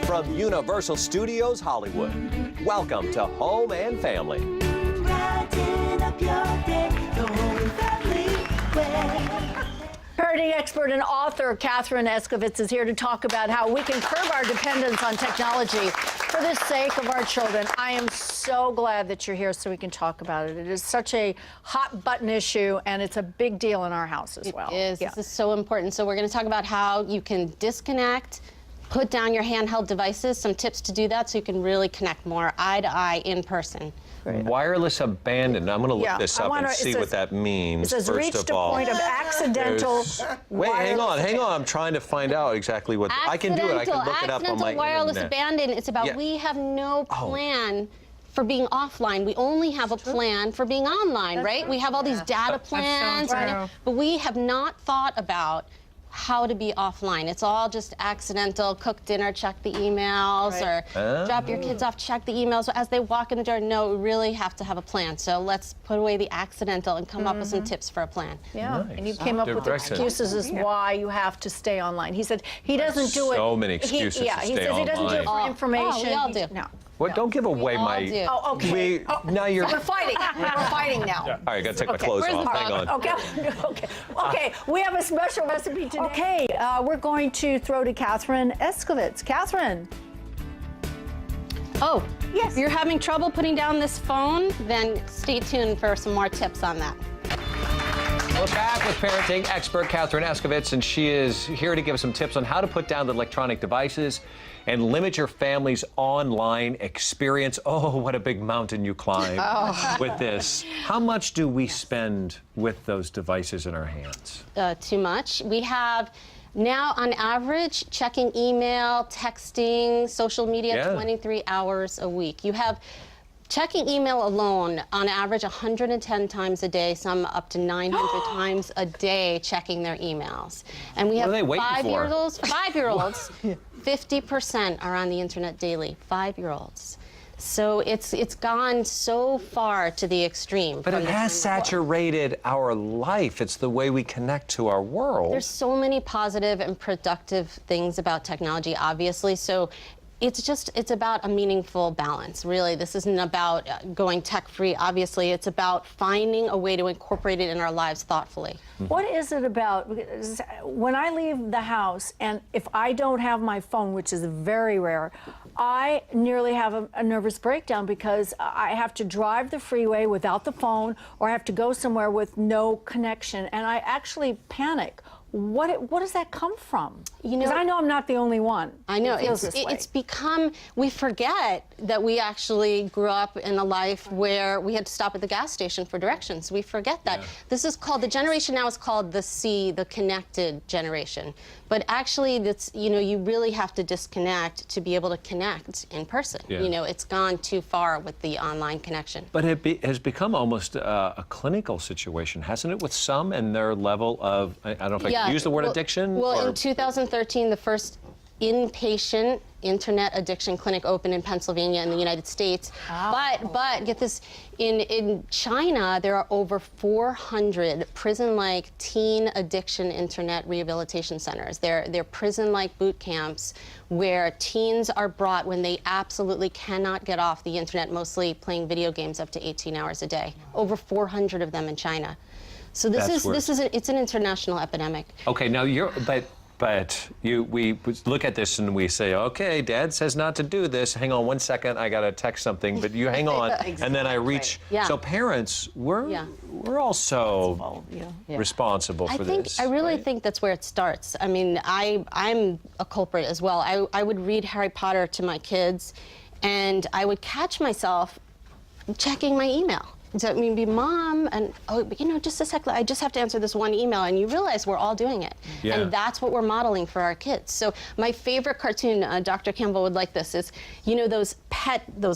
from Universal Studios Hollywood. Welcome to Home and Family. Brighten up your day, the Home Family way. Parenting expert and author Katherine Eskovitz is here to talk about how we can curb our dependence on technology for the sake of our children. I am so glad that you're here so we can talk about it. It is such a hot button issue, and it's a big deal in our house as well. It is. Yeah. This is so important. So we're going to talk about how you can disconnect, put down your handheld devices, some tips to do that so you can really connect more eye to eye in person. Great. Wireless abandonment. I'm going to look this up and see what that means. It says first reached of a all. point of accidental. Wait, hang on. I'm trying to find out exactly what. I can do it. I can look it up on my Accidental wireless internet. abandonment. It's about we have no plan for being offline. We only have a plan for being online, right? We have all these data plans, but we have not thought about how to be offline. It's all just accidental. Cook dinner, check the emails, or drop your kids off, check the emails as they walk in the door. No, we really have to have a plan. So let's put away the accidental and come up with some tips for a plan. Yeah, Nice. and you came up with excuses as why you have to stay online. He said he doesn't do it. So many excuses to he stay says he doesn't do it for online. information. We all do. No. What? Don't give away all my. do. Oh, okay. Now you're. We're fighting. We're fighting now. All right, got to take my clothes Where's the off. Hang on. problem? Okay. We have a special recipe today. Okay, we're going to throw to Katherine Eskovitz. Katherine. Oh, yes. If you're having trouble putting down this phone, then stay tuned for some more tips on that. We're back with parenting expert Katherine Eskovitz, and she is here to give us some tips on how to put down the electronic devices and limit your family's online experience. Oh, what a big mountain you climb with this. How much do we spend with those devices in our hands? Too much. We have now, on average, checking email, texting, social media 23 hours a week. You have checking email alone, on average, 110 times a day, some up to 900 times a day checking their emails. And we have five-year-olds, 50% are on the internet daily, 5-year-olds. So it's gone so far to the extreme. But it has saturated our life. It's the way we connect to our world. There's so many positive and productive things about technology, obviously. So it's about a meaningful balance, really. This isn't about going tech-free, obviously. It's about finding a way to incorporate it in our lives thoughtfully. What is it about, because when I leave the house, and if I don't have my phone, which is very rare, I nearly have a nervous breakdown because I have to drive the freeway without the phone, or I have to go somewhere with no connection, and I actually panic. What does that come from? You know, because I know I'm not the only one. I know it's become, we forget that we actually grew up in a life where we had to stop at the gas station for directions. We forget that. This is called, the generation now is called the C, the connected generation. But actually, that's, you know, you really have to disconnect to be able to connect in person. You know, it's gone too far with the online connection. But it has become almost a clinical situation, hasn't it, with some and their level of, I don't know if I can use the word addiction? Well, in 2013, the first inpatient internet addiction clinic opened in Pennsylvania in the United States. But get this, in China, there are over 400 prison-like teen addiction internet rehabilitation centers. They're prison-like boot camps where teens are brought when they absolutely cannot get off the internet, mostly playing video games up to 18 hours a day. Over 400 of them in China. So it's an international epidemic. Okay, now but we look at this and we say, okay, Dad says not to do this. Hang on one second, I gotta text something, but you hang on, and then I reach. So parents, we're also responsible for this. I really think that's where it starts. I mean, I'm a culprit as well. I would read Harry Potter to my kids, and I would catch myself checking my email. So, I mean, be mom, and you know, just a sec, I just have to answer this one email, and you realize we're all doing it. And that's what we're modeling for our kids. So my favorite cartoon, Dr. Campbell would like this, is, you know, those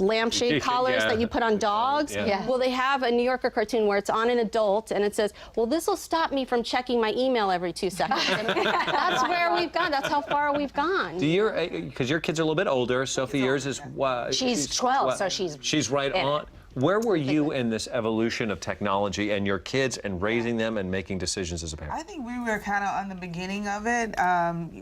lampshade collars that you put on dogs? Well, they have a New Yorker cartoon where it's on an adult, and it says, well, this will stop me from checking my email every 2 seconds. That's where we've gone. That's how far we've gone. Because your kids are a little bit older. Sophie, yours is what? She's 12, so she's right on. Where were you in this evolution of technology and your kids and raising them and making decisions as a parent? I think we were kind of on the beginning of it.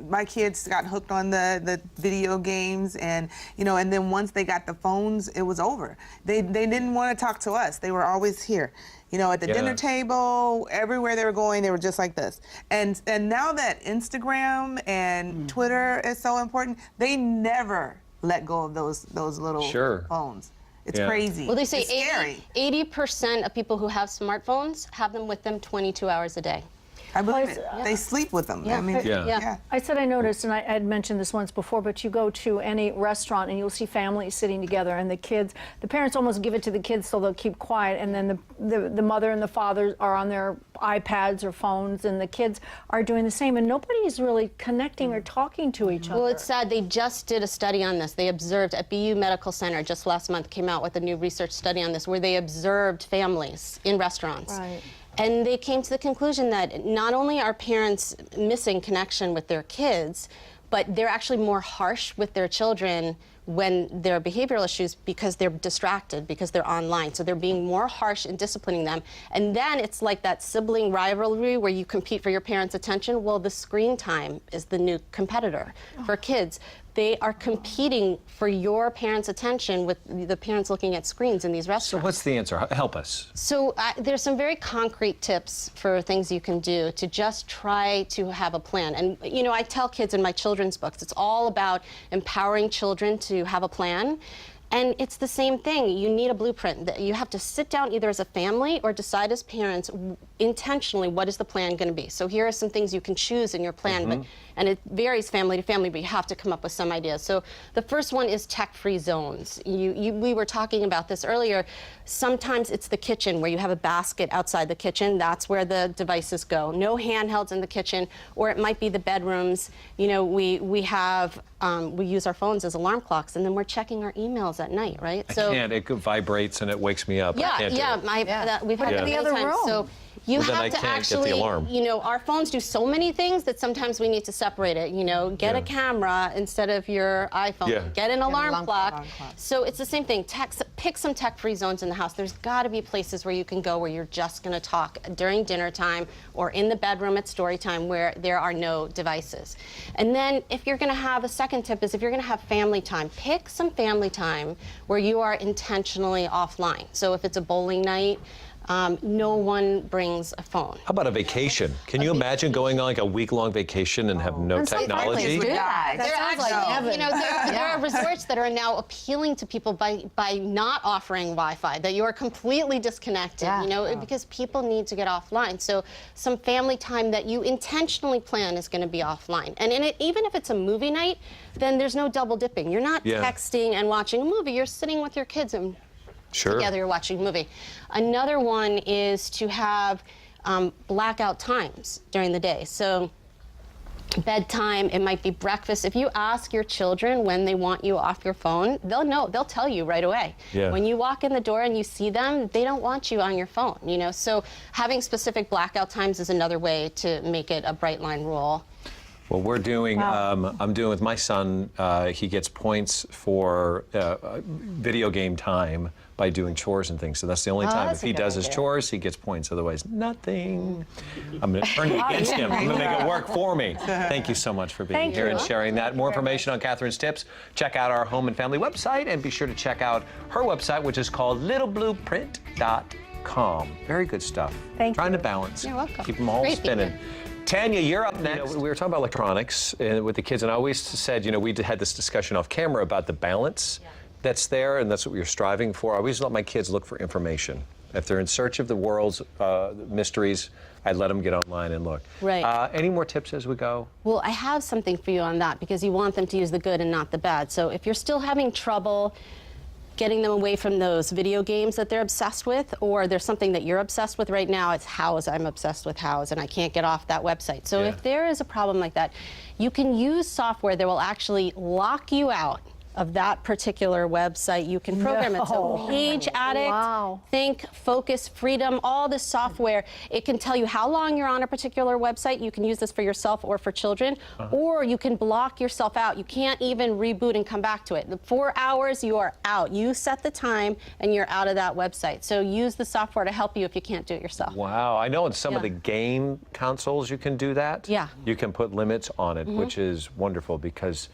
My kids got hooked on the video games, and and then once they got the phones, it was over. They didn't want to talk to us. They were always here. At the dinner table, everywhere they were going, they were just like this. And now that Instagram and Twitter is so important, they never let go of those little phones. It's crazy. Well, they say it's scary. 80% of people who have smartphones have them with them 22 hours a day. I believe it. They sleep with them. Yeah. I mean, I said I noticed, and I had mentioned this once before, but you go to any restaurant and you'll see families sitting together, and the parents almost give it to the kids so they'll keep quiet, and then the mother and the father are on their iPads or phones, and the kids are doing the same, and nobody's really connecting or talking to each other. Well, it's sad. They just did a study on this. They observed at BU Medical Center just last month, came out with a new research study on this, where they observed families in restaurants. Right. And they came to the conclusion that not only are parents missing connection with their kids, but they're actually more harsh with their children when there are behavioral issues because they're distracted, because they're online. So they're being more harsh in disciplining them. And then it's like that sibling rivalry where you compete for your parents' attention. Well, the screen time is the new competitor for kids. They are competing for your parents' attention with the parents looking at screens in these restaurants. So what's the answer? Help us. So there's some very concrete tips for things you can do to just try to have a plan. And I tell kids in my children's books, it's all about empowering children to have a plan. And it's the same thing. You need a blueprint. You have to sit down either as a family or decide as parents intentionally what is the plan going to be. So here are some things you can choose in your plan, and it varies family to family, but you have to come up with some ideas. So the first one is tech-free zones. We were talking about this earlier. Sometimes it's the kitchen where you have a basket outside the kitchen. That's where the devices go. No handhelds in the kitchen, or it might be the bedrooms. We use our phones as alarm clocks, and then we're checking our emails at night, right? I can't. It vibrates and it wakes me up. I can't do it. We've had that the many other times. room. So you Well, then I have to can't get the actually, alarm. our phones do so many things that sometimes we need to separate it. Get a camera instead of your iPhone. Yeah. Get an alarm clock. alarm clock. So it's the same thing. Pick some tech-free zones in the house. There's got to be places where you can go where you're just going to talk during dinner time or in the bedroom at story time where there are no devices. And then if you're going to have a second tip is if you're going to have family time, pick some family time where you are intentionally offline. So if it's a bowling night, no one brings a phone. How about a vacation? Can you imagine going on like a week-long vacation and have no technology? would die. That sounds like heaven. There are resorts that are now appealing to people by not offering Wi-Fi, that you are completely disconnected, because people need to get offline. So some family time that you intentionally plan is going to be offline. And in it, even if it's a movie night, then there's no double dipping. You're not texting and watching a movie. You're sitting with your kids and together you're watching a movie. Another one is to have blackout times during the day. So bedtime, it might be breakfast. If you ask your children when they want you off your phone, they'll know. They'll tell you right away. Yeah. When you walk in the door and you see them, they don't want you on your phone. So having specific blackout times is another way to make it a bright line rule. Well, we're doing, I'm doing with my son, he gets points for video game time by doing chores and things. So that's the only time. If he does his chores, he gets points. Otherwise, nothing. I'm going to turn it against him. I'm going to make it work for me. Thank you so much for being here and sharing that. More information on Katherine's tips, check out our home and family website, and be sure to check out her website, which is called littleblueprint.com. Very good stuff. Trying to balance. You're welcome. Keep them all Great spinning. Tanya, you're up next. We were talking about electronics with the kids, and I always said, we had this discussion off camera about the balance that's there, and that's what we're striving for. I always let my kids look for information. If they're in search of the world's mysteries, I let them get online and look. Right. Any more tips as we go? Well, I have something for you on that because you want them to use the good and not the bad. So if you're still having trouble getting them away from those video games that they're obsessed with, or there's something that you're obsessed with right now, it's House. I'm obsessed with House, and I can't get off that website. So if there is a problem like that, you can use software that will actually lock you out of that particular website, you can program it. So No. Page Addict, Wow. Think, Focus, Freedom, all this software, it can tell you how long you're on a particular website. You can use this for yourself or for children, or you can block yourself out. You can't even reboot and come back to it. The 4 hours, you are out. You set the time and you're out of that website. So use the software to help you if you can't do it yourself. Wow, I know in some of Yeah. the game consoles you can do that. Yeah. You can put limits on it, which is wonderful because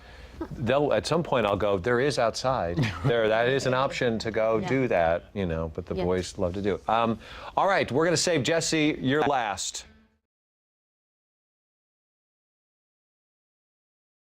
they'll, at some point I'll go, there is outside. That is an option to go do that, you know, but the Yeah. boys love to do it. All right, we're going to save Jesse, you're last.